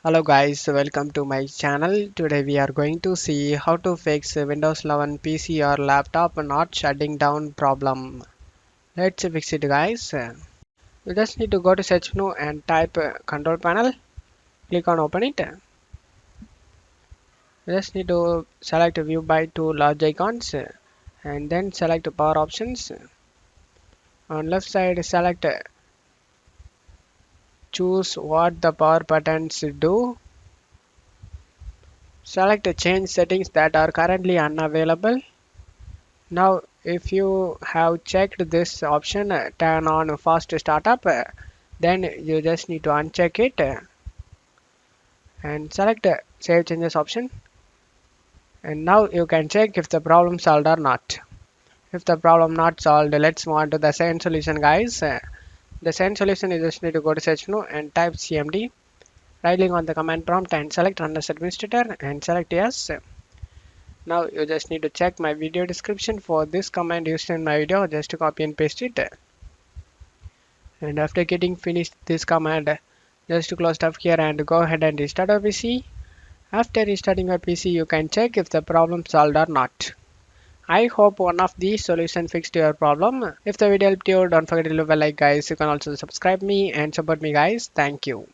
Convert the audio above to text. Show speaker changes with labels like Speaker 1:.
Speaker 1: Hello guys, welcome to my channel. Today we are going to see how to fix Windows 11 PC or laptop not shutting down problem. Let's fix it guys. You just need to go to search menu and type control panel. Click on open it. You just need to select view by two large icons and then select power options. On left side select choose what the power buttons do. Select change settings that are currently unavailable. Now, if you have checked this option, turn on fast startup, then you just need to uncheck it and select save changes option. And now you can check if the problem solved or not. If the problem not solved, let's move on to the second solution, guys. The second solution is just need to go to search menu and type CMD. Right click on the command prompt and select run as administrator and select yes. Now you just need to check my video description for this command used in my video. Just to copy and paste it. And after getting finished this command, just to close stuff here and go ahead and restart your PC. After restarting your PC, you can check if the problem solved or not. I hope one of these solutions fixed your problem. If the video helped you, don't forget to leave a like guys. You can also subscribe me and support me guys. Thank you.